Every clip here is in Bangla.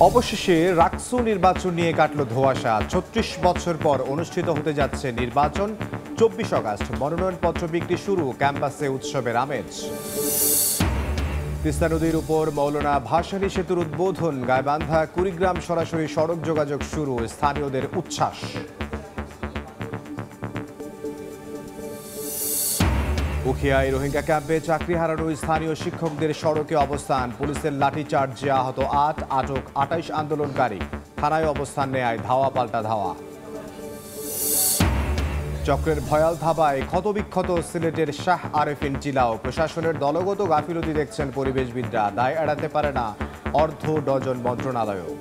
অবশেষে রাকসু নির্বাচন নিয়ে কাটল ধোঁয়াশা। ৩৬ বছর পর অনুষ্ঠিত হতে যাচ্ছে নির্বাচন। ২৪ আগস্ট মনোনয়নপত্র বিক্রি শুরু, ক্যাম্পাসে উৎসবের আমেজ। তিস্তা নদীর উপর মৌলানা ভাসানী সেতুর উদ্বোধন, গাইবান্ধা কুড়িগ্রাম সরাসরি সড়ক যোগাযোগ শুরু, স্থানীয়দের উচ্ছ্বাস। উখিয়ায় রোহিঙ্গা ক্যাম্পে চাকরি হারানো স্থানীয় শিক্ষকদের সড়কে অবস্থান, পুলিশের লাঠিচার্জে আহত ৮, আটক ২৮ আন্দোলনকারী। থানায় অবস্থান নেয় ধাওয়া পাল্টা ধাওয়া। চক্রের ভয়াল ধাবায় ক্ষতবিক্ষত সিলেটের শাহ আরেফিন চিলাও, প্রশাসনের দলগত গাফিলতি দেখছেন পরিবেশবিদরা, দায় এড়াতে পারে না অর্ধ ডজন মন্ত্রণালয়ও।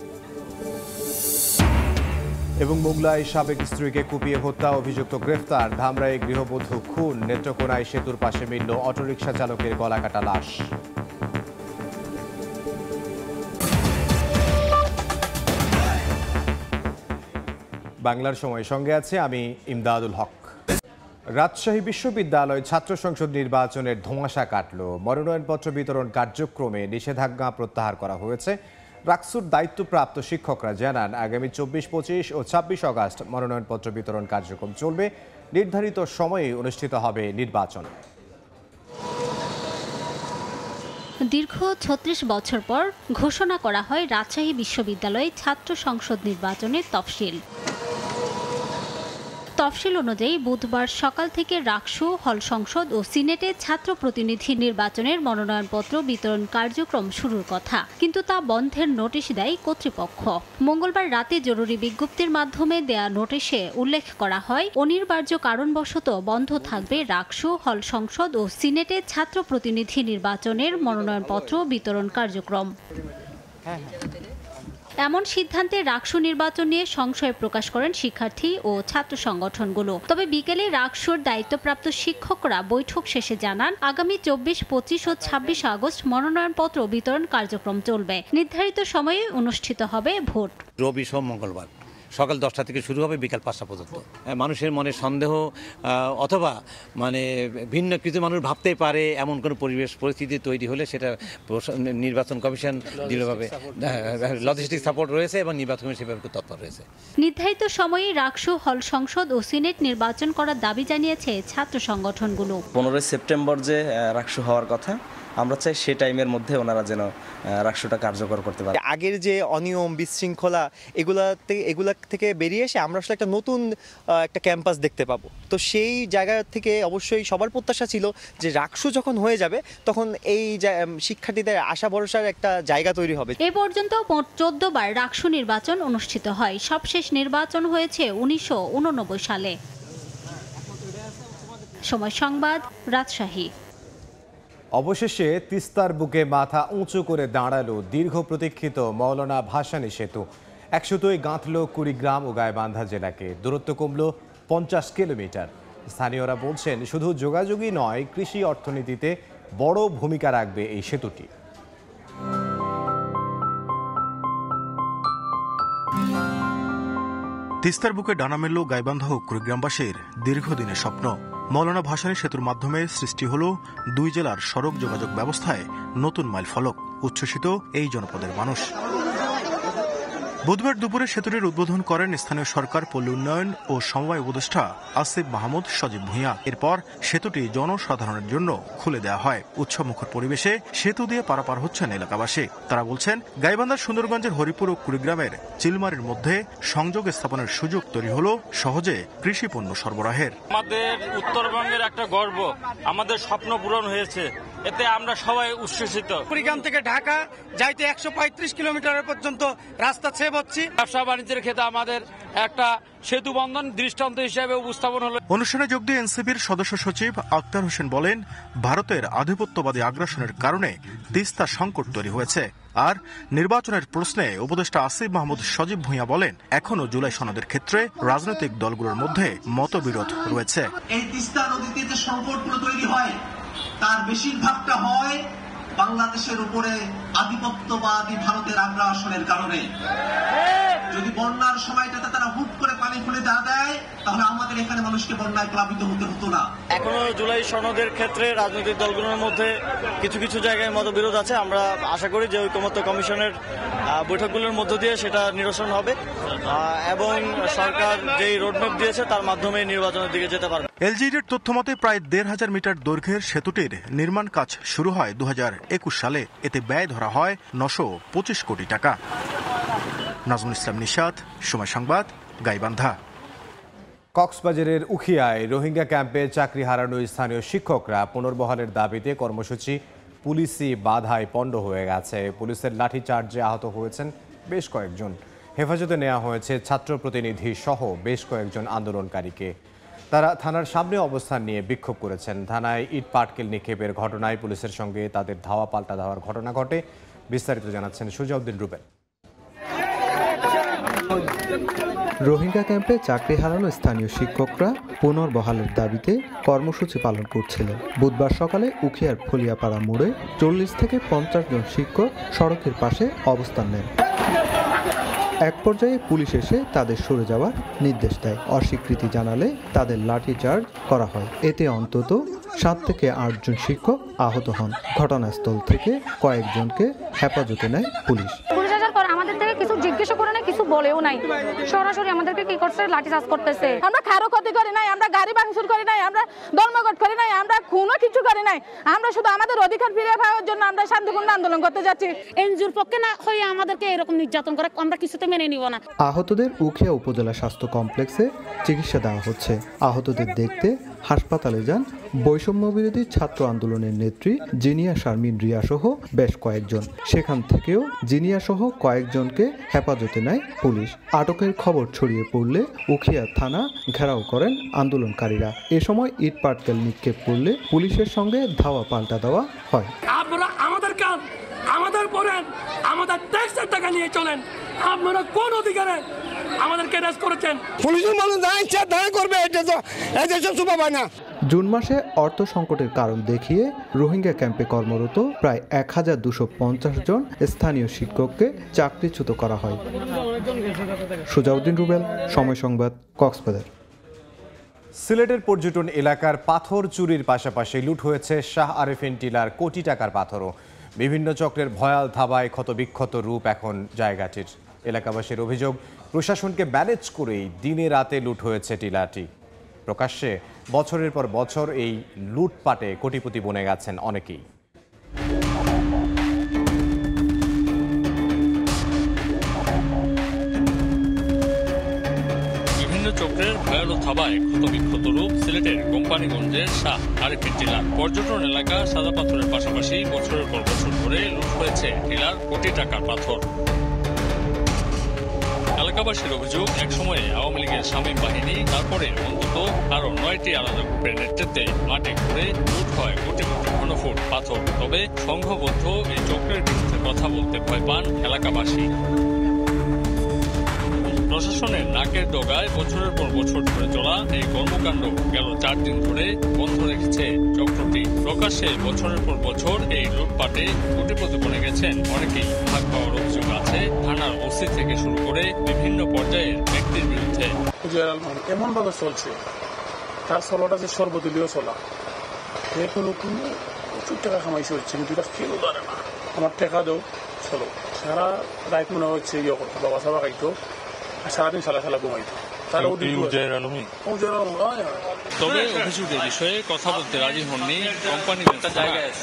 এবং মোংলায় সাবেক স্ত্রীকে কুপিয়ে হত্যা, অভিযুক্ত গ্রেফতার। ধামরাই গৃহবধূ খুন, নেত্রকোনায় সেতুর পাশে মিলল অটোরিকশা চালকের গলাকাটা লাশ। বাংলার সময় সঙ্গে আছে আমি ইমদাদুল হক। রাজশাহী বিশ্ববিদ্যালয় ছাত্র সংসদ নির্বাচনের ধোঁয়াশা কাটল। মনোনয়নপত্র বিতরণ কার্যক্রমে নিষেধাজ্ঞা প্রত্যাহার করা হয়েছে। রাকসুর দায়িত্বপ্রাপ্ত শিক্ষকরা জানান, আগামী ২৪, ২৫ ও ২৬ আগস্ট মনোনয়নপত্র বিতরণ কার্যক্রম চলবে। নির্ধারিত সময়ে অনুষ্ঠিত হবে নির্বাচন। দীর্ঘ ৩৬ বছর পর ঘোষণা করা হয় রাজশাহী বিশ্ববিদ্যালয়ে ছাত্র সংসদ নির্বাচনের তফসিল অনুযায়ী বুধবার সকাল থেকে রাকসু, হল সংসদ ও সিনেটে ছাত্র প্রতিনিধি নির্বাচনের মনোনয়নপত্র বিতরণ কার্যক্রম শুরুর কথা, কিন্তু তা বন্ধের নোটিশ দেয় কর্তৃপক্ষ। মঙ্গলবার রাতে জরুরি বিজ্ঞপ্তির মাধ্যমে দেয়া নোটিশে উল্লেখ করা হয়, অনিবার্য কারণবশত বন্ধ থাকবে রাকসু, হল সংসদ ও সিনেটে ছাত্র প্রতিনিধি নির্বাচনের মনোনয়নপত্র বিতরণ কার্যক্রম। এমন সিদ্ধান্তে রাকসু নির্বাচন নিয়ে সংশয় প্রকাশ করেন শিক্ষার্থী ও ছাত্র সংগঠনগুলো। তবে বিকেলে রাকসুর দায়িত্বপ্রাপ্ত শিক্ষকরা বৈঠক শেষে জানান, আগামী ২৪, ২৫ ও ২৬ আগস্ট মনোনয়নপত্র বিতরণ কার্যক্রম চলবে। নির্ধারিত সময়ে অনুষ্ঠিত হবে ভোট। রবি, সোম, মঙ্গলবার সকাল 10টা থেকে শুরু হবে, বিকাল 5টা পর্যন্ত। মানুষের মনে সন্দেহ অথবা ভিন্ন কিছু মানুষ ভাবতে পারে এমন কোনো পরিস্থিতি তৈরি হলে সেটা নির্বাচন কমিশন দৃঢ়ভাবে লজিস্টিক সাপোর্ট রয়েছে এবং নির্বাচন কমিশন সেভাবে তৎপর রয়েছে। নির্ধারিত সময়ে রাকসু, হল সংসদ ও সিনেট নির্বাচন করার দাবি জানিয়েছে ছাত্র সংগঠনগুলো। 15 সেপ্টেম্বর যে রাকসু হওয়ার কথা, আমরা চাই সে টাইমের মধ্যে ওনারা যেন রাকসুটা কার্যকর করতে পারে। আগের যে অনিয়ম, বিশৃঙ্খলা এগুলা থেকে বেরিয়ে এসে আমরা আসলে একটা নতুন একটা ক্যাম্পাস দেখতে পাবো। তো সেই জায়গা থেকে অবশ্যই সবার প্রত্যাশা ছিল যে রাকসু যখন হয়ে যাবে তখন এই শিক্ষার্থীদের আশা ভরসার একটা জায়গা তৈরি হবে। এ পর্যন্ত 14 বার রাকসু নির্বাচন অনুষ্ঠিত হয়। সবশেষ নির্বাচন হয়েছে 1989 সালে। সময় সংবাদ, রাজশাহী। অবশেষে তিস্তার বুকে মাথা উঁচু করে দাঁড়ালো দীর্ঘ প্রতীক্ষিত মৌলানা ভাসানী সেতু। ১০০ই গাঁথল কুড়িগ্রাম ও গাইবান্ধা জেলাকে, দূরত্ব কমল ৫০ কিলোমিটার। স্থানীয়রা বলছেন, শুধু যোগাযোগই নয়, কৃষি অর্থনীতিতে বড় ভূমিকা রাখবে এই সেতুটি। তিস্তার বুকে ডানা মেলল গাইবান্ধা ও কুড়িগ্রামবাসীর দীর্ঘদিনের স্বপ্ন। মৌলানা ভাসানী সেতুর মাধ্যমে সৃষ্টি হল দুই জেলার সড়ক যোগাযোগ ব্যবস্থায় নতুন মাইলফলক। উচ্ছ্বসিত এই জনপদের মানুষ। বুধবার দুপুরে সেতুটির উদ্বোধন করেন স্থানীয় সরকার, পল্লী উন্নয়ন ও সমবায় উপদেষ্টা আসিফ মাহমুদ সজীব ভূঁইয়া। এরপর সেতুটি জনসাধারণের জন্য খুলে দেওয়া হয়। উৎসবমুখর পরিবেশে সেতু দিয়ে পারাপার হচ্ছেন এলাকাবাসী। তারা বলছেন, গাইবান্ধার সুন্দরগঞ্জের হরিপুর ও কুড়িগ্রামের চিলমারির মধ্যে সংযোগ স্থাপনের সুযোগ তৈরি হলো সহজে কৃষি পণ্য সরবরাহের। আমাদের উত্তরবঙ্গের একটা গর্ব, আমাদের স্বপ্ন পূরণ হয়েছে, এতে আমরা সবাই উচ্ছ্বসিত। কুড়িগ্রাম থেকে ঢাকা যাইতে ১৩৫ কিলোমিটার পর্যন্ত রাস্তা সেভ হচ্ছে। ব্যবসা বাণিজ্যের ক্ষেত্রে আমাদের একটা সেতু বন্ধন দৃষ্টান্ত হিসেবে উপস্থাপন হলো। অনুষ্ঠানে যোগ দিয়ে এনসিপির সদস্য সচিব আক্তার হোসেন বলেন, ভারতের আধিপত্যবাদী আগ্রাসনের কারণে তিস্তা সংকট তৈরি হয়েছে। আর নির্বাচনের প্রশ্নে উপদেষ্টা আসিফ মাহমুদ সজীব ভূঁইয়া বলেন, এখনো জুলাই সনদের ক্ষেত্রে রাজনৈতিক দলগুলোর মধ্যে মতবিরোধ রয়েছে। এই তিস্তা নদীতে যে সংকটগুলো তৈরি হয় তার বেশিরভাগটা হয় বাংলাদেশের উপরে আধিপত্যবাদী ভারতের আগ্রাসনের কারণে। যদি বন্যার সময়টাতে তারা হুট করে পানি খুলে দেয় তাহলে আমাদের এখানে মানুষকে বন্যায় প্লাবিত হতে হতো না। এখনো জুলাই সনদের ক্ষেত্রে রাজনৈতিক দলগুলোর মধ্যে কিছু কিছু জায়গায় মতবিরোধ আছে। আমরা আশা করি যে ঐকমত্য কমিশনের বৈঠকগুলোর মধ্য দিয়ে সেটা নিরসন হবে এবং সরকার যেই রোডম্যাপ দিয়েছে তার মাধ্যমে নির্বাচনের দিকে যেতে পারবে। এলজিইডির তথ্য মতে প্রায় ১,৫০০ মিটার দৈর্ঘ্যের সেতুটির নির্মাণ কাজ শুরু হয় ২০২১ সালে। এতে ব্যয় ধরা হয় ৯২৫ কোটি টাকা। নাজমুল ইসলাম নিশাত, সময় সংবাদ, গাইবান্ধা। কক্সবাজারের উখিয়ায় রোহিঙ্গা ক্যাম্পে চাকরি হারানো স্থানীয় শিক্ষকরা পুনর্বহালের দাবিতে কর্মসূচি পুলিশি বাধায় পণ্ড হয়ে গেছে। পুলিশের লাঠিচার্জে আহত হয়েছেন বেশ কয়েকজন। হেফাজতে নেওয়া হয়েছে ছাত্র প্রতিনিধি সহ বেশ কয়েকজন আন্দোলনকারীকে। তারা থানার সামনে অবস্থান নিয়ে বিক্ষোভ করেছেন। থানায় ইট পাটকেল নিক্ষেপের ঘটনায় পুলিশের সঙ্গে তাদের ধাওয়া পাল্টা ধাওয়ার ঘটনা ঘটে। বিস্তারিত জানাচ্ছেন সুজাউদ্দিন রুবেল। রোহিঙ্গা ক্যাম্পে চাকরি হারানো স্থানীয় শিক্ষকরা পুনর্বহালের দাবিতে কর্মসূচি পালন করছিলেন। বুধবার সকালে উখিয়ার ফলিয়াপাড়া মোড়ে ৪০ থেকে ৫০ জন শিক্ষক সড়কের পাশে অবস্থান নেন। এক পর্যায়ে পুলিশ এসে তাদের সরে যাওয়ার নির্দেশ দেয়। অস্বীকৃতি জানালে তাদের লাঠিচার্জ করা হয়। এতে অন্তত ৭ থেকে ৮ জন শিক্ষক আহত হন। ঘটনাস্থল থেকে কয়েকজনকে হেফাজতে নেয় পুলিশ। আমাদের থেকে কিছু জিজ্ঞেস করে না, কিছু বলেও নাই, সরাসরি আমাদেরকে কি করছে, লাঠিচার্জ করতেছে। আমরা কারো ক্ষতি করি নাই, আমরা গাড়ি ভাঙচুর করি নাই, আমরা ধর্মঘট করি নাই, আমরা কোনো কিছু করি নাই। আমরা শুধু আমাদের অধিকার ফিরে পাওয়ার জন্য আমরা শান্তিপূর্ণ আন্দোলন করতে যাচ্ছি। এনজিওর পক্ষে না হয়ে আমাদেরকে এরকম নির্যাতন করে আমরা কিছুতে মেনে নিব না। আহতদের উখিয়া উপজেলা স্বাস্থ্য কমপ্লেক্সে চিকিৎসা দেওয়া হচ্ছে। আহতদের দেখতে হাসপাতালে যান বৈষম্য বিরোধী ছাত্র আন্দোলনের নেত্রী জিনিয়া শারমিন রিয়া সহ বেশ কয়েকজন। সেখান থেকেও জিনিয়া সহ কয়েকজনকে হেফাজতে নেয় পুলিশ। আটকের খবর ছড়িয়ে পড়লে উখিয়া থানা ঘেরাও করেন আন্দোলনকারীরা। এ সময় ইট পাটকেল নিক্ষেপ করলে পুলিশের সঙ্গে ধাওয়া পাল্টা দেওয়া হয়। আপনারা আমাদের কাজ আমাদের পড়েন, আমাদের ট্যাক্সের টাকা নিয়ে চলেন, আপনারা কোন অধিকারে আমাদেরকে অ্যারেস্ট করেছেন? পুলিশের মানুষ যা ইচ্ছা তাই করবে, এটা তো এদেশে শোভা পায় না। জুন মাসে অর্থ সংকটের কারণ দেখিয়ে রোহিঙ্গা ক্যাম্পে কর্মরত প্রায় ১,২৫০ জন স্থানীয় শিক্ষককে চাকরিচ্যুত করা হয়। সুজাউদ্দিন রুবেল, সময় সংবাদ, কক্সবাজার। সিলেটের পর্যটন এলাকার পাথর চুরির পাশাপাশি লুট হয়েছে শাহ আরেফিন টিলার কোটি টাকার পাথরও। বিভিন্ন চক্রের ভয়াল ধাবায় ক্ষতবিক্ষত রূপ এখন জায়গাটির। এলাকাবাসীর অভিযোগ, প্রশাসনকে ম্যানেজ করেই দিনে রাতে লুট হয়েছে টিলাটি। প্রকাশ্যে বছরের পর বছর এই লুটপাটে কোটিপতি বনে গেছেন অনেকেই। বিভিন্ন চক্রের ভয়াল থাবায় ক্ষতবিক্ষত রূপ সিলেটের কোম্পানিগঞ্জের শাহ আরেফিন টিলার পর্যটন এলাকা। সাদা পাথরের পাশাপাশি বছরের পর বছর ধরে লুট হয়েছে টিলার কোটি টাকার পাথর। এলাকাবাসীর অভিযোগ, একসময়ে আওয়ামী লীগের শামীম বাহিনী, তারপরে অন্তত আরো 9টি আলাদা গ্রুপের নেতৃত্বে মাটি ঘুরে লুট হয় কোটি কোটি ঘনফুট পাথর। তবে সংঘবদ্ধ এই চক্রের বিরুদ্ধে কথা বলতে ভয় পান এলাকাবাসী। প্রশাসনের নাকের ডগায় বছরের পর বছর ধরে চলা এই কর্মকাণ্ড গেল 4 দিন ধরে বন্ধ রেখেছে চক্রটি। প্রকাশ্যে বছরের পর বছর এই লুটপাটে কোটিপতি বনে গেছেন অনেকেই। ভাগ পাওয়ার অভিযোগ আছে থানার ওসি থেকে শুরু করে বিভিন্ন পর্যায়ের ব্যক্তির বিরুদ্ধে। এমন ভাবে চলছে, তার চলাটা যে সর্বদলীয় চলা, কোনো প্রচুর টাকা কামাইছে হচ্ছে, কিন্তু এটা কেউ ধরে না। আমার টাকা দেও চলো, সারা রাত মনে হচ্ছে ইয়ে করতো, বাবা সাবা খাইতো, সারাদিন সালা সালা ঘুমাইতো। তবে অভিযোগের বিষয়ে কথা বলতে রাজি হননি কোম্পানি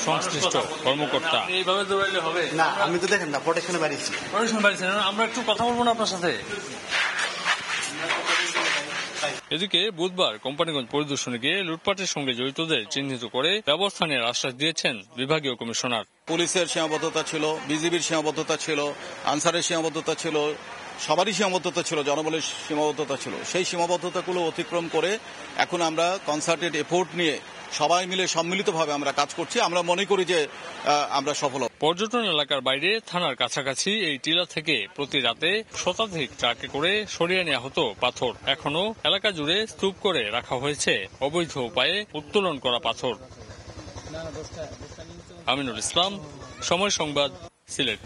সংশ্লিষ্ট কর্মকর্তা। এইভাবে দৌড়াইলে হবে না, আমি তো দেখেন না প্রোটেকশনে বাড়িয়েছি। আমরা একটু কথা বলবো না আপনার সাথে। এদিকে বুধবার কোম্পানিগঞ্জ পরিদর্শনে গিয়ে লুটপাটের সঙ্গে জড়িতদের চিহ্নিত করে ব্যবস্থা নেওয়ার আশ্বাস দিয়েছেন বিভাগীয় কমিশনার। পুলিশের সীমাবদ্ধতা ছিল, বিজিবির সীমাবদ্ধতা ছিল, আনসারের সীমাবদ্ধতা ছিল, সবারই সীমাবদ্ধতা ছিল, জনবলের সীমাবদ্ধতা ছিল। সেই সীমাবদ্ধতাগুলো অতিক্রম করে এখন আমরা কনসার্টেড এফোর্ট নিয়ে সবাই মিলে সম্মিলিতভাবে আমরা কাজ করছি। আমরা মনে করি যে আমরা সফল হব। পর্যটন এলাকার বাইরে থানার কাছাকাছি এই টিলা থেকে প্রতি রাতে শতাধিক ট্রাকে করে সরিয়ে নেওয়া হতো পাথর। এখনো এলাকা জুড়ে স্তূপ করে রাখা হয়েছে অবৈধ উপায়ে উত্তোলন করা পাথর। আমিনুল ইসলাম, সময় সংবাদ, সিলেট।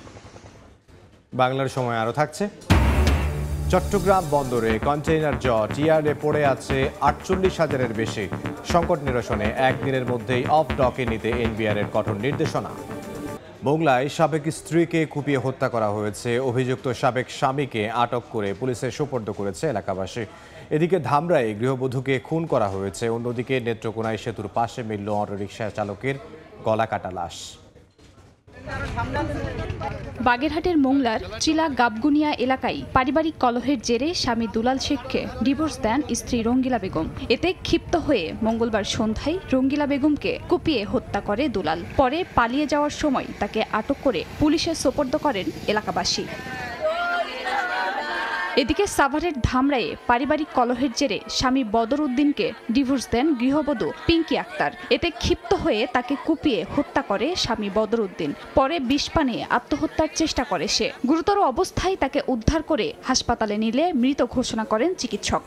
বাংলার সময় আরো থাকছে। চট্টগ্রাম বন্দরে কন্টেইনার জট ইয়ার্ডে পড়ে আছে 48,000-এর বেশি। সংকট নিরসনে একদিনের মধ্যেই অফ ডকে নিতে এনবিআর-এর কঠোর নির্দেশনা। মোংলায় সাবেক স্ত্রীকে কুপিয়ে হত্যা করা হয়েছে। অভিযুক্ত সাবেক স্বামীকে আটক করে পুলিশের সোপর্দ করেছে এলাকাবাসী। এদিকে ধামরায় গৃহবধূকে খুন করা হয়েছে। অন্যদিকে নেত্রকোনায় সেতুর পাশে মিলল অটোরিকশা চালকের গলাকাটা লাশ। বাগেরহাটের মোংলার চিলা গাবগুনিয়া এলাকায় পারিবারিক কলহের জেরে স্বামী দুলাল শেখকে ডিভোর্স দেন স্ত্রী রঙ্গিলা বেগম। এতে ক্ষিপ্ত হয়ে মঙ্গলবার সন্ধ্যায় রঙ্গিলা বেগমকে কুপিয়ে হত্যা করে দুলাল। পরে পালিয়ে যাওয়ার সময় তাকে আটক করে পুলিশের সোপর্দ করেন এলাকাবাসী। এদিকে সাভারের ধামরায়ে পারিবারিক কলহের জেরে স্বামী বদর উদ্দিনকে ডিভোর্স দেন গৃহবধূ পিঙ্কি আক্তার। এতে ক্ষিপ্ত হয়ে তাকে কুপিয়ে হত্যা করে স্বামী বদর উদ্দিন। পরে বিষ পানিয়ে আত্মহত্যার চেষ্টা করে সে। গুরুতর অবস্থায় তাকে উদ্ধার করে হাসপাতালে নিলে মৃত ঘোষণা করেন চিকিৎসক।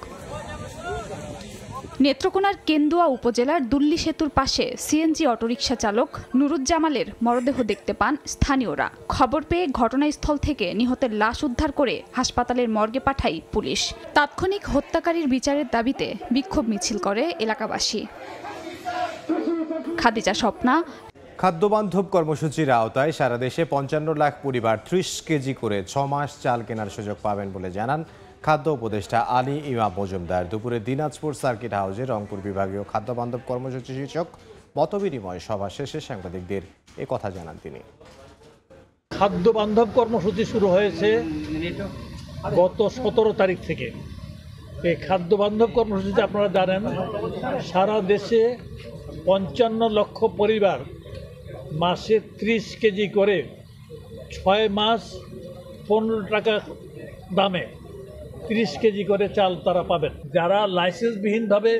নেত্রকোনার কেন্দুয়া উপজেলার দুল্লি সেতুর পাশে সিএনজি অটোরিকশা চালক নুরুজ্জামালের মরদেহ দেখতে পান স্থানীয়রা। খবর পেয়ে ঘটনাস্থল থেকে নিহতের লাশ উদ্ধার করে হাসপাতালের মর্গে পাঠায় পুলিশ। তাৎক্ষণিক হত্যাকারীর বিচারের দাবিতে বিক্ষোভ মিছিল করে এলাকাবাসী। খাদিজা স্বপ্না। খাদ্যবান্ধব কর্মসূচির আওতায় সারা দেশে 55 লাখ পরিবার 30 কেজি করে 6 মাস চাল কেনার সুযোগ পাবেন বলে জানান খাদ্য উপদেষ্টা আলী ইমাম মজুমদার। দুপুরে দিনাজপুর সার্কিট হাউসে রংপুর বিভাগীয় খাদ্যবান্ধব কর্মসূচি শীর্ষক মতবিনিময় সভা শেষে সাংবাদিকদের এ কথা জানান তিনি। খাদ্যবান্ধব কর্মসূচি শুরু হয়েছে গত 17 তারিখ থেকে। এই খাদ্যবান্ধব কর্মসূচিতে আপনারা জানেন সারা দেশে 55 লক্ষ পরিবার মাসে 30 কেজি করে 6 মাস 15 টাকা দামে 30 কেজি করে চাল তারা পাবেন। যারা লাইসেন্সবিহীনভাবে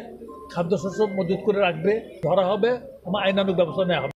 খাদ্যশস্য মজুত করে রাখবে ধরা হবে, আইনানুগ ব্যবস্থা নেওয়া হবে।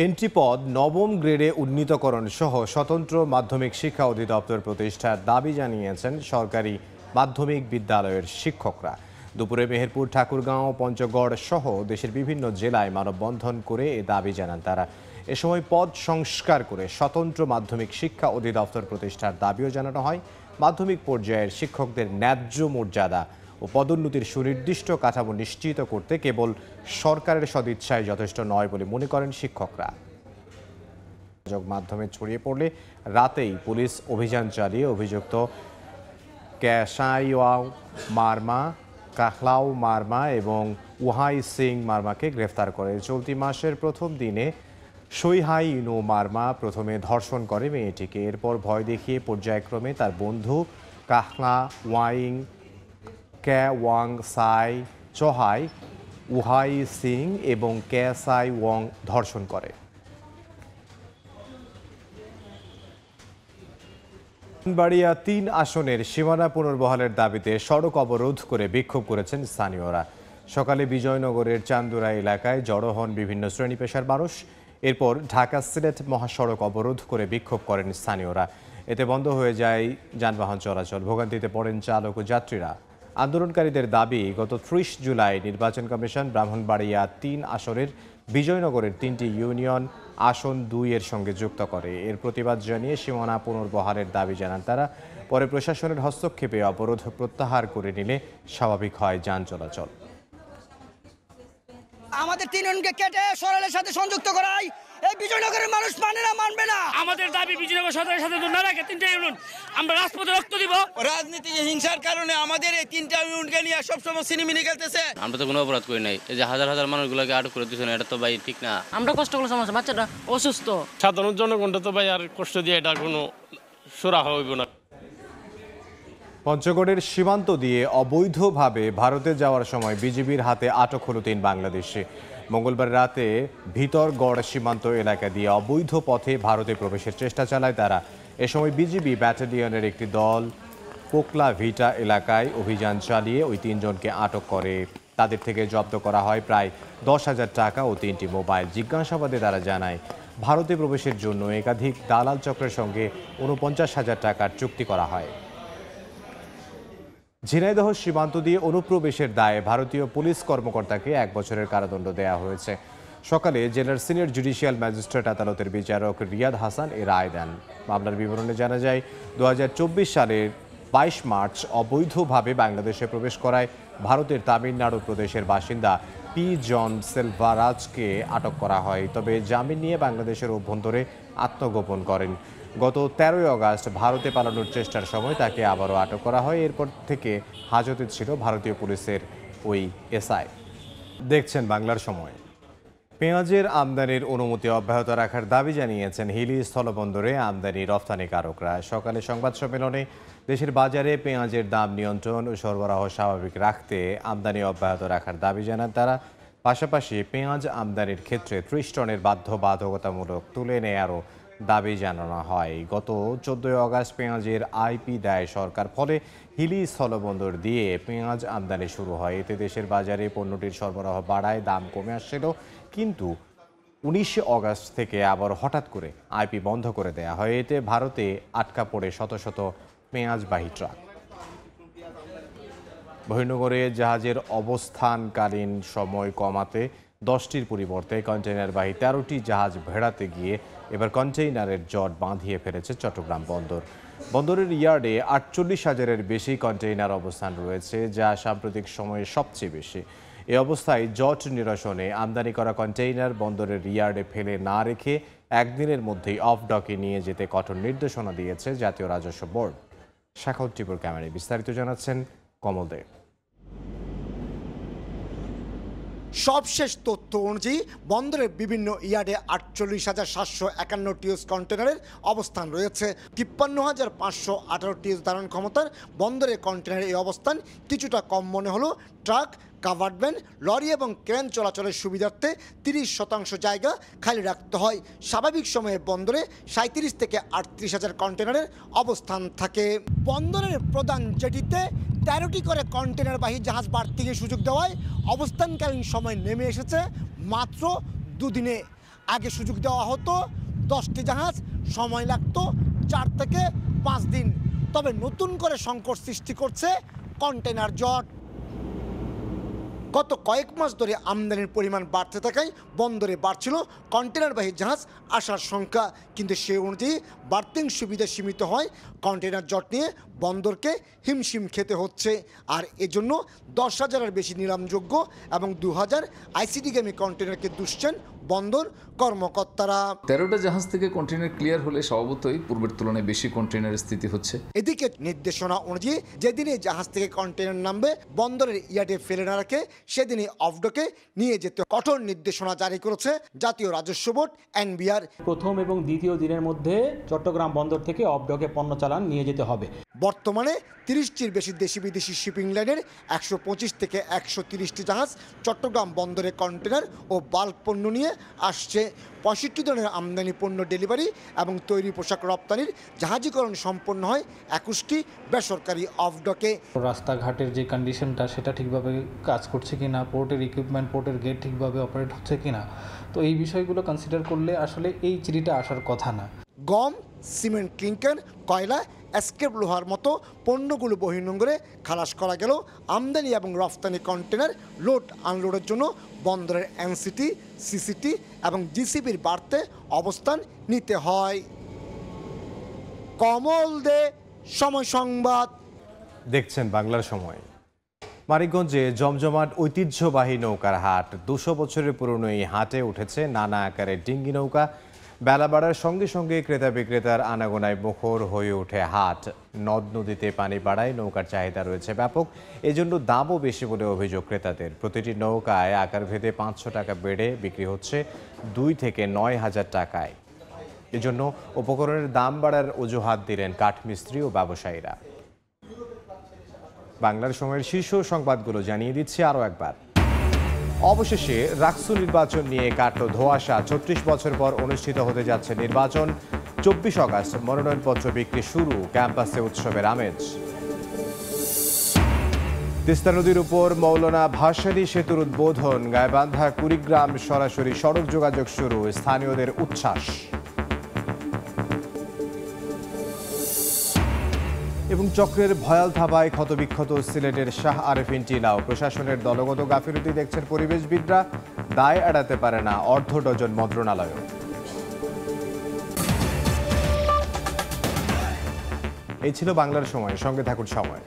এন্ট্রি পদ নবম গ্রেডে উন্নীতকরণ সহ স্বতন্ত্র মাধ্যমিক শিক্ষা অধিদপ্তর প্রতিষ্ঠার দাবি জানিয়েছেন সরকারি মাধ্যমিক বিদ্যালয়ের শিক্ষকরা। দুপুরে মেহেরপুর, ঠাকুরগাঁও, পঞ্চগড় সহ দেশের বিভিন্ন জেলায় মানববন্ধন করে এ দাবি জানান তারা। এ সময় পদ সংস্কার করে স্বতন্ত্র মাধ্যমিক শিক্ষা অধিদপ্তর প্রতিষ্ঠার দাবিও জানানো হয়। মাধ্যমিক পর্যায়ের শিক্ষকদের ন্যায্য মর্যাদা ও পদোন্নতির সুনির্দিষ্ট কাঠামো নিশ্চিত করতে কেবল সরকারের সদিচ্ছায় যথেষ্ট নয় বলে মনে করেন শিক্ষকরা। যোগ মাধ্যমে ছড়িয়ে পড়লে রাতেই পুলিশ অভিযান চালিয়ে অভিযুক্ত ক্যাশাইওয়াও মারমা, কাখলাও মারমা এবং উহাই সিং মারমাকে গ্রেফতার করে। চলতি মাসের প্রথম দিনে সইহাই ইনো মারমা প্রথমে ধর্ষণ করে মেয়েটিকে। এরপর ভয় দেখিয়ে পর্যায়ক্রমে তার বন্ধু কাহলা ওয়াইং, ক্যা ওয়াং সাই চহাই, উহাই সিং এবং ক্যা সাই ওয়াং ধর্ষণ করে। বাড়িয়া 3 আসনের সীমানা পুনর্বহালের দাবিতে সড়ক অবরোধ করে বিক্ষোভ করেছেন স্থানীয়রা। সকালে বিজয়নগরের চান্দুরা এলাকায় জড়ো হন বিভিন্ন শ্রেণী পেশার মানুষ। এরপর ঢাকা সিলেট মহাসড়ক অবরোধ করে বিক্ষোভ করেন স্থানীয়রা। এতে বন্ধ হয়ে যায় যানবাহন চলাচল। ভোগান্তিতে পড়েন চালক ও যাত্রীরা। আন্দোলনকারীদের দাবি, গত 30 জুলাই নির্বাচন কমিশন ব্রাহ্মণবাড়িয়া 3 আসনের বিজয়নগরের 3টি ইউনিয়ন আসন 2-এর সঙ্গে যুক্ত করে। এর প্রতিবাদ জানিয়ে সীমানা পুনর্বহালের দাবি জানান তারা। পরে প্রশাসনের হস্তক্ষেপে অবরোধ প্রত্যাহার করে নিলে স্বাভাবিক হয় যান চলাচল। আমাদের 3 ইউনিয়নকে কেটে সরকারের সাথে সংযুক্ত করাই এই বিজয়নগরের মানুষ মানে না, মানবে না। আমাদের দাবি বিজয়নগর সরকারের সাথে না রাখে 3টা ইউনিয়ন আমরা রাজপথে রক্ত দিব। রাজনীতি হিংসার কারণে আমাদের এই 3টা ইউনিয়নকে নিয়ে সবসময় সিনেমিনি খেলতেছে। আমরা তো কোনো অপরাধ করি নাই। এই যে হাজার হাজার মানুষগুলোকে আটক করে দিচ্ছেন, এটা তো ভাই ঠিক না। আমরা কষ্ট করলে সমস্যা, বাচ্চাটা অসুস্থ। সাধারণ জনগণটা তো ভাই আর কষ্ট দিয়ে এটা কোনো সুরাহ হইব না। পঞ্চগড়ের সীমান্ত দিয়ে অবৈধভাবে ভারতে যাওয়ার সময় বিজিবির হাতে আটক হলো 3 বাংলাদেশি। মঙ্গলবার রাতে ভিতরগড় সীমান্ত এলাকা দিয়ে অবৈধ পথে ভারতে প্রবেশের চেষ্টা চালায় তারা। এ সময় বিজিবি ব্যাটালিয়নের একটি দল পোকলা ভিটা এলাকায় অভিযান চালিয়ে ওই 3 জনকে আটক করে। তাদের থেকে জব্দ করা হয় প্রায় 10,000 টাকা ও 3টি মোবাইল। জিজ্ঞাসাবাদে তারা জানায়, ভারতে প্রবেশের জন্য একাধিক দালাল চক্রের সঙ্গে 49,000 টাকার চুক্তি করা হয়। ঝিনাইদহ সীমান্ত দিয়ে অনুপ্রবেশের দায়ে ভারতীয় পুলিশ কর্মকর্তাকে 1 বছরের কারাদণ্ড দেওয়া হয়েছে। সকালে জেলার সিনিয়র জুডিশিয়াল ম্যাজিস্ট্রেট আদালতের বিচারক রিয়াদ হাসান এ রায় দেন। মামলার বিবরণে জানা যায় 2024 সালের 22 মার্চ অবৈধভাবে বাংলাদেশে প্রবেশ করায় ভারতের তামিলনাড়ু প্রদেশের বাসিন্দা পি জন সেলভারাজকে আটক করা হয়। তবে জামিন নিয়ে বাংলাদেশের অভ্যন্তরে আত্মগোপন করেন। গত 13 আগস্ট ভারতে পালানোর চেষ্টার সময় তাকে আবারও আটক করা হয়। এরপর থেকে হাজতে ছিল ভারতীয় পুলিশের ওই এসআই। দেখছেন বাংলার সময়। পেঁয়াজের আমদানির অনুমতি অব্যাহত রাখার দাবি জানিয়েছেন হিলি স্থলবন্দরে আমদানি রফতানিকারকরা। সকালে সংবাদ সম্মেলনে দেশের বাজারে পেঁয়াজের দাম নিয়ন্ত্রণ ও সরবরাহ স্বাভাবিক রাখতে আমদানি অব্যাহত রাখার দাবি জানান তারা। পাশাপাশি পেঁয়াজ আমদানির ক্ষেত্রে 30 টনের বাধ্যবাধকতামূলক তুলে নেয়ারও দাবি জানানো হয়। গত 14 আগস্ট পেঁয়াজের আইপি দেয় সরকার, ফলে হিলি স্থলবন্দর দিয়ে পেঁয়াজ আমদানি শুরু হয়। এতে দেশের বাজারে পণ্যটির সরবরাহ বাড়ায়, দাম কমে আসছিল। কিন্তু 19 আগস্ট থেকে আবার হঠাৎ করে আইপি বন্ধ করে দেয়া হয়। এতে ভারতে আটকা পড়ে শত শত পেঁয়াজবাহী ট্রাক। বহির্নগরে জাহাজের অবস্থানকালীন সময় কমাতে 10টির পরিবর্তে কন্টেইনারবাহী 13টি জাহাজ ভেড়াতে গিয়ে এবার কন্টেইনারের জট বাঁধিয়ে ফেলেছে চট্টগ্রাম বন্দর। বন্দরের ইয়ার্ডে 48,000-এর বেশি কন্টেইনার অবস্থান রয়েছে, যা সাম্প্রতিক সময়ে সবচেয়ে বেশি। এ অবস্থায় জট নিরসনে আমদানি করা কন্টেইনার বন্দরের ইয়ার্ডে ফেলে না রেখে একদিনের মধ্যেই অফ ডকে নিয়ে যেতে কঠোর নির্দেশনা দিয়েছে জাতীয় রাজস্ব বোর্ড। শাখাউত টিপুর ক্যামেরায় বিস্তারিত জানাচ্ছেন কমল দে। সবশেষ তথ্য অনুযায়ী বন্দরের বিভিন্ন ইয়ার্ডে 48,751 টিউস কন্টেনারের অবস্থান রয়েছে। 53,518 টিউস ধারণ ক্ষমতার বন্দরের কন্টেনারের এই অবস্থান কিছুটা কম মনে হলো ট্রাক, কাভার্ড ভ্যান, লরি এবং ক্রেন চলাচলের সুবিধার্থে 30% জায়গা খালি রাখতে হয়। স্বাভাবিক সময়ে বন্দরে 37 থেকে 38,000 কন্টেনারের অবস্থান থাকে। বন্দরের প্রধান জেটিতে 13টি করে কন্টেনারবাহী জাহাজ বাড়তি সুযোগ দেওয়ায় অবস্থানকালীন সময় নেমে এসেছে মাত্র 2 দিনে। আগে সুযোগ দেওয়া হতো 10টি জাহাজ, সময় লাগতো 4 থেকে 5 দিন। তবে নতুন করে সংকট সৃষ্টি করছে কন্টেনার জট। গত কয়েক মাস ধরে আমদানির পরিমাণ বাড়তে থাকায় বন্দরে বাড়ছিল কন্টেনারবাহী জাহাজ আসার সংখ্যা, কিন্তু সে অনুযায়ী বার্তিং সুবিধা সীমিত হয়। কন্টেনার জট নিয়ে বন্দরকে হিমশিম খেতে হচ্ছে। আর এজন্য 10,000-এর বেশি নিলামযোগ্য এবং 2,000 আইসিডিগামী কন্টেনারকে দুষছেন বন্দর কর্মকর্তারা। 13টা জাহাজ থেকে কন্টেনার ক্লিয়ার হলে স্বভাবতই পূর্বের তুলনায় বেশি কন্টেনারের স্থিতি হচ্ছে। এদিকে নির্দেশনা অনুযায়ী যেদিনে জাহাজ থেকে কন্টেনার নামবে বন্দরের ইয়ার্ডে ফেলে না রাখে সেদিনই অফডকে নিয়ে যেতে কঠোর নির্দেশনা জারি করেছে জাতীয় রাজস্ব বোর্ড এনবিআর। প্রথম এবং দ্বিতীয় দিনের মধ্যে চট্টগ্রাম বন্দর থেকে অফডকে পণ্য চালান নিয়ে যেতে হবে। বর্তমানে 30টির বেশি দেশি বিদেশি শিপিং লাইনের 125 থেকে 130টি জাহাজ চট্টগ্রাম বন্দরে কন্টেনার ও বাল্ক পণ্য নিয়ে আসছে। 65 ধরনের আমদানি পণ্য ডেলিভারি এবং তৈরি পোশাক রপ্তানির জাহাজীকরণ সম্পন্ন হয় 21টি বেসরকারি অফডকে। রাস্তাঘাটের যে কন্ডিশনটা সেটা ঠিকভাবে কাজ করছে কিনা, পোর্টের ইকুইপমেন্ট, পোর্টের গেট ঠিকভাবে অপারেট হচ্ছে কিনা, তো এই বিষয়গুলো কনসিডার করলে আসলে এই চিঠিটা আসার কথা না। গম, সিমেন্ট, ক্লিংকার, কয়লা, স্ক্র্যাপ লোহার মতো পণ্যগুলো বহির্নোঙরে খালাস করা গেল আমদানি এবং রফতানি কন্টেনার লোড আনলোডের জন্য বন্দরের এনসিটি, সিসিটি এবং জিসিবির বাড়তে অবস্থান নিতে হয়। কমল দে, সময় সংবাদ। দেখছেন বাংলার সময়। মানিকগঞ্জে জমজমাট ঐতিহ্যবাহী নৌকার হাট। 200 বছরের পুরনো এই হাটে উঠেছে নানা আকারের ডিঙ্গি নৌকা। বেলা বাড়ার সঙ্গে সঙ্গে ক্রেতা বিক্রেতার আনাগোনায় মুখর হয়ে ওঠে হাট। নদ নদীতে পানি বাড়ায় নৌকার চাহিদা রয়েছে ব্যাপক, এজন্য দামও বেশি বলে অভিযোগ ক্রেতাদের। প্রতিটি নৌকায় আকার ভেদে 500 টাকা বেড়ে বিক্রি হচ্ছে 2 থেকে 9,000 টাকায়। এজন্য উপকরণের দাম বাড়ার অজুহাত দিলেন কাঠমিস্ত্রি ও ব্যবসায়ীরা। বাংলার সময়ের শীর্ষ সংবাদগুলো জানিয়ে দিচ্ছি আরও একবার। অবশেষে রাকসু নির্বাচন নিয়ে কাটল ধোঁয়াশা। 36 বছর পর অনুষ্ঠিত হতে যাচ্ছে নির্বাচন। 24 আগস্ট মনোনয়নপত্র বিক্রি শুরু, ক্যাম্পাসে উৎসবের আমেজ। তিস্তা নদীর উপর মৌলানা ভাসানী সেতুর উদ্বোধন, গাইবান্ধা কুড়িগ্রাম সরাসরি সড়ক যোগাযোগ শুরু, স্থানীয়দের উচ্ছ্বাস। এবং চক্রের ভয়াল থাবায় ক্ষতবিক্ষত সিলেটের শাহ আরেফিন টিলাও। প্রশাসনের দলগত গাফিলতি দেখছেন পরিবেশবিদরা, দায় এড়াতে পারে না অর্ধ ডজন মন্ত্রণালয়ও। এই ছিল বাংলার সময়, সঙ্গে থাকুন সময়।